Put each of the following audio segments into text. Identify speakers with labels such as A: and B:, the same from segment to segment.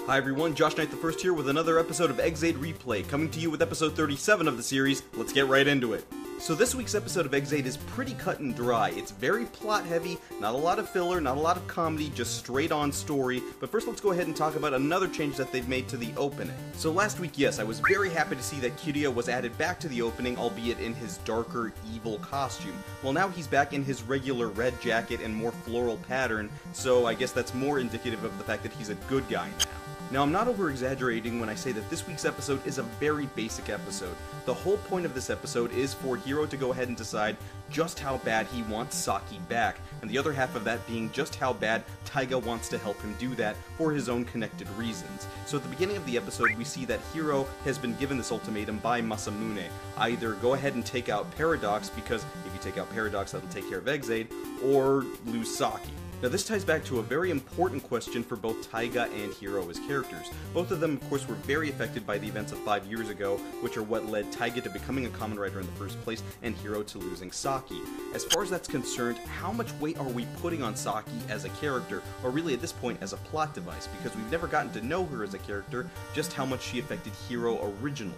A: Hi everyone, Josh Knight the First here with another episode of Exade Replay, coming to you with episode 37 of the series. Let's get right into it. So this week's episode of Exade is pretty cut and dry. It's very plot heavy, not a lot of filler, not a lot of comedy, just straight on story. But first let's go ahead and talk about another change that they've made to the opening. So last week, yes, I was very happy to see that Kiryu was added back to the opening, albeit in his darker, evil costume. Well, now he's back in his regular red jacket and more floral pattern, so I guess that's more indicative of the fact that he's a good guy now. Now, I'm not over-exaggerating when I say that this week's episode is a very basic episode. The whole point of this episode is for Hiro to go ahead and decide just how bad he wants Saki back, and the other half of that being just how bad Taiga wants to help him do that for his own connected reasons. So at the beginning of the episode, we see that Hiro has been given this ultimatum by Masamune. Either go ahead and take out Paradox, because if you take out Paradox, that'll take care of Exade, or lose Saki. Now this ties back to a very important question for both Taiga and Hiro as characters. Both of them, of course, were very affected by the events of 5 years ago, which are what led Taiga to becoming a Kamen Rider in the first place, and Hiro to losing Saki. As far as that's concerned, how much weight are we putting on Saki as a character, or really at this point as a plot device, because we've never gotten to know her as a character, just how much she affected Hiro originally.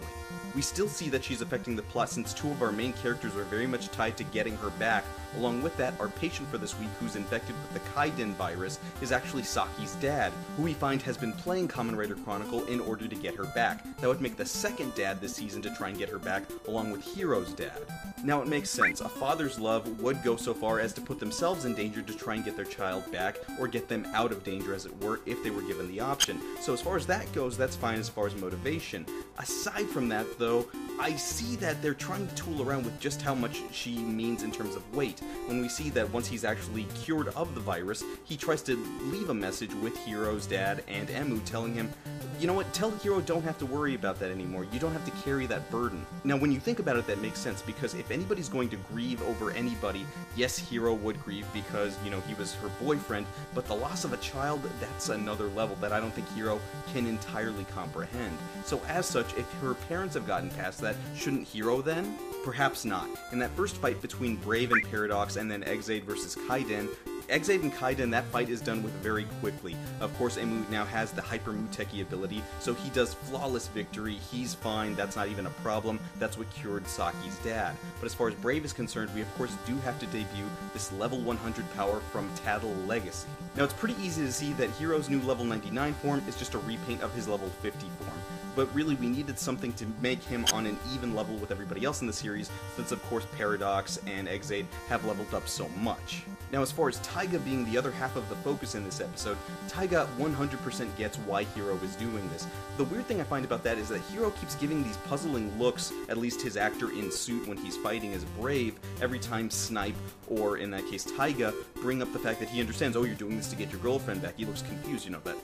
A: We still see that she's affecting the plot since two of our main characters are very much tied to getting her back. Along with that, our patient for this week who's infected with the Kaiden virus is actually Saki's dad, who we find has been playing Kamen Rider Chronicle in order to get her back. That would make the second dad this season to try and get her back, along with Hiro's dad. Now it makes sense, a father's love would go so far as to put themselves in danger to try and get their child back, or get them out of danger as it were, if they were given the option. So as far as that goes, that's fine as far as motivation. Aside from that though, I see that they're trying to tool around with just how much she means in terms of weight, when we see that once he's actually cured of the virus, he tries to leave a message with Hiro's dad and Emu telling him, you know what, tell Hiro don't have to worry about that anymore, you don't have to carry that burden. Now when you think about it, that makes sense, because if anybody's going to grieve over anybody, yes, Hiro would grieve because, you know, he was her boyfriend, but the loss of a child, that's another level that I don't think Hiro can entirely comprehend. So as such, if her parents have gotten past that, shouldn't Hiro then? Perhaps not. In that first fight between Brave and Paradox and then Exade versus Kaiden, Exade and Kaiden, that fight is done with very quickly. Of course, Emu now has the Hyper Muteki ability, so he does flawless victory, he's fine, that's not even a problem, that's what cured Saki's dad. But as far as Brave is concerned, we of course do have to debut this level 100 power from Tattle Legacy. Now it's pretty easy to see that Hiro's new level 99 form is just a repaint of his level 50 form. But really we needed something to make him on an even level with everybody else in the series, since of course Paradox and Exade have leveled up so much. Now as far as Taiga being the other half of the focus in this episode, Taiga 100% gets why Hiro is doing this. The weird thing I find about that is that Hiro keeps giving these puzzling looks, at least his actor in suit when he's fighting as Brave, every time Snipe, or in that case Taiga, bring up the fact that he understands, oh, you're doing this to get your girlfriend back. He looks confused, you know, that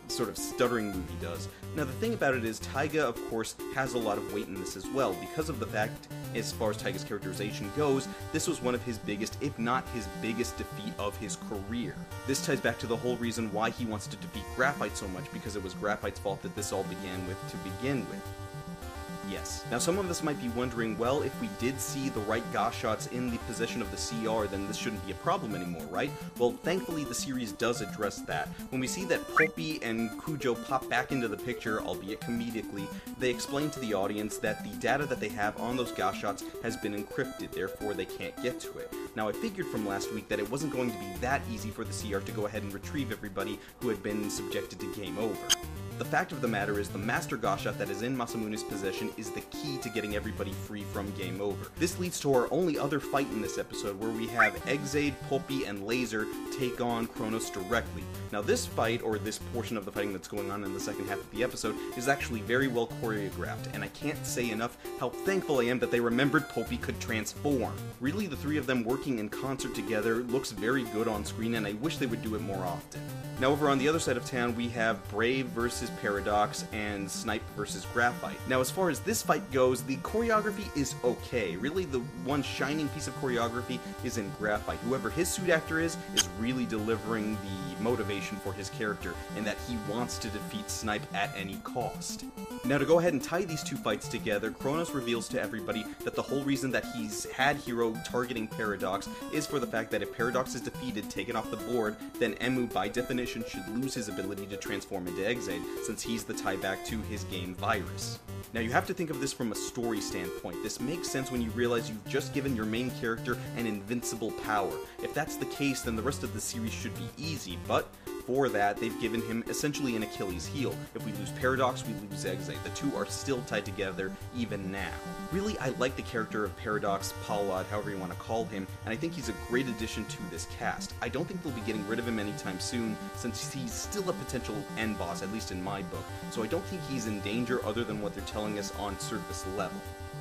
A: sort of stuttering move he does. Now the thing about it is Taiga of course has a lot of weight in this as well, because of the fact, as far as Taiga's characterization goes, this was one of his biggest, if not his biggest defeat of his career. This ties back to the whole reason why he wants to defeat Graphite so much, because it was Graphite's fault that this all began with to begin with. Yes. Now some of us might be wondering, well, if we did see the right Ga shots in the possession of the CR, then this shouldn't be a problem anymore, right? Well, thankfully the series does address that. When we see that Poppy and Kujo pop back into the picture, albeit comedically, they explain to the audience that the data that they have on those Ga shots has been encrypted, therefore they can't get to it. Now I figured from last week that it wasn't going to be that easy for the CR to go ahead and retrieve everybody who had been subjected to game over. The fact of the matter is the Master Ga shot that is in Masamune's possession is the key to getting everybody free from game over. This leads to our only other fight in this episode, where we have Exade, Poppy, and Laser take on Cronos directly. Now this fight, or this portion of the fighting that's going on in the second half of the episode, is actually very well choreographed, and I can't say enough how thankful I am that they remembered Poppy could transform. Really, the three of them working in concert together looks very good on screen, and I wish they would do it more often. Now over on the other side of town, we have Brave versus Paradox and Snipe versus Graphite. Now, as far as this fight goes, the choreography is okay. Really, the one shining piece of choreography is in Graphite. Whoever his suit actor is really delivering the motivation for his character, and that he wants to defeat Snipe at any cost. Now, to go ahead and tie these two fights together, Cronos reveals to everybody that the whole reason that he's had Hiro targeting Paradox is for the fact that if Paradox is defeated, taken off the board, then Emu, by definition, should lose his ability to transform into Exade, since he's the tieback to his game Virus. Now, you have to think of this from a story standpoint. This makes sense when you realize you've just given your main character an invincible power. If that's the case, then the rest of the series should be easy, but for that, they've given him essentially an Achilles heel. If we lose Paradox, we lose Exade. The two are still tied together, even now. Really, I like the character of Paradox, Pollard, however you want to call him, and I think he's a great addition to this cast. I don't think they'll be getting rid of him anytime soon, since he's still a potential end boss, at least in my book, so I don't think he's in danger other than what they're telling us on surface level.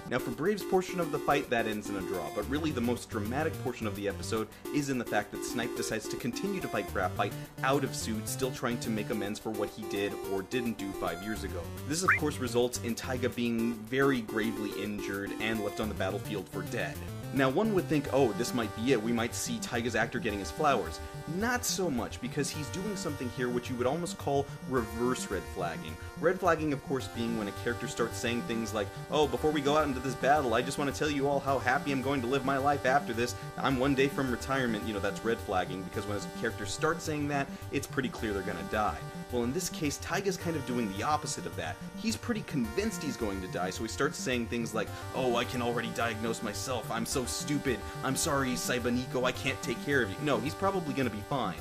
A: Now, for Brave's portion of the fight, that ends in a draw, but really the most dramatic portion of the episode is in the fact that Snipe decides to continue to fight Graphite out of suit, still trying to make amends for what he did or didn't do 5 years ago. This, of course, results in Taiga being very gravely injured and left on the battlefield for dead. Now, one would think, oh, this might be it, we might see Taiga's actor getting his flowers. Not so much, because he's doing something here which you would almost call reverse red flagging. Red flagging, of course, being when a character starts saying things like, oh, before we go out into this battle, I just want to tell you all how happy I'm going to live my life after this. I'm one day from retirement. You know, that's red flagging, because when a character starts saying that, it's pretty clear they're gonna die. Well, in this case, Taiga's kind of doing the opposite of that. He's pretty convinced he's going to die, so he starts saying things like, oh, I can already diagnose myself, I'm so stupid, I'm sorry, Saibaniko, I can't take care of you. No, he's probably gonna be fine.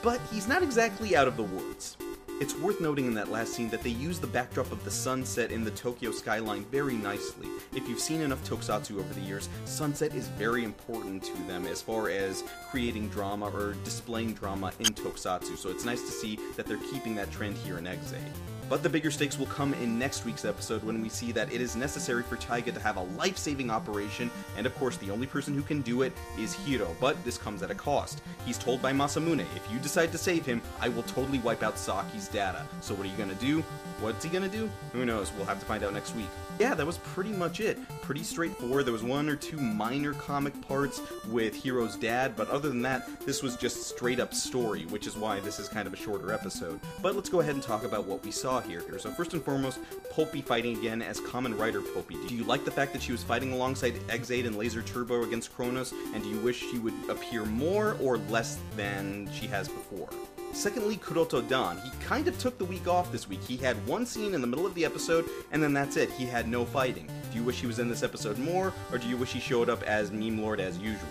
A: But he's not exactly out of the woods. It's worth noting in that last scene that they use the backdrop of the sunset in the Tokyo skyline very nicely. If you've seen enough tokusatsu over the years, sunset is very important to them as far as creating drama or displaying drama in tokusatsu, so it's nice to see that they're keeping that trend here in Exade. But the bigger stakes will come in next week's episode when we see that it is necessary for Taiga to have a life-saving operation, and of course the only person who can do it is Hiro, but this comes at a cost. He's told by Masamune, if you decide to save him, I will totally wipe out Saki's data. So what are you gonna do? What's he gonna do? Who knows, we'll have to find out next week. Yeah, that was pretty much it. Pretty straightforward. There was one or two minor comic parts with Hiro's dad, but other than that, this was just straight up story, which is why this is kind of a shorter episode. But let's go ahead and talk about what we saw here. So first and foremost, Poppy fighting again as Kamen Rider Poppy. Do you like the fact that she was fighting alongside Exade and Laser Turbo against Cronos, and do you wish she would appear more or less than she has before? Secondly, Kuroto Dan. He kind of took the week off this week. He had one scene in the middle of the episode, and then that's it. He had no fighting. Do you wish he was in this episode more, or do you wish he showed up as Meme Lord as usual?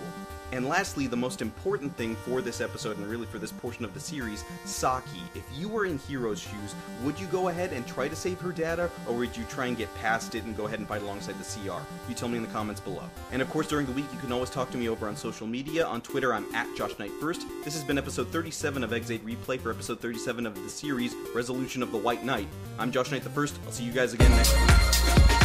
A: And lastly, the most important thing for this episode, and really for this portion of the series, Saki. If you were in Hiro's shoes, would you go ahead and try to save her data, or would you try and get past it and go ahead and fight alongside the CR? You tell me in the comments below. And of course, during the week, you can always talk to me over on social media. On Twitter, I'm at JoshKnight1st. This has been episode 37 of Exade Replay for episode 37 of the series, Resolution of the White Knight. I'm Josh Knight the First. I'll see you guys again next week.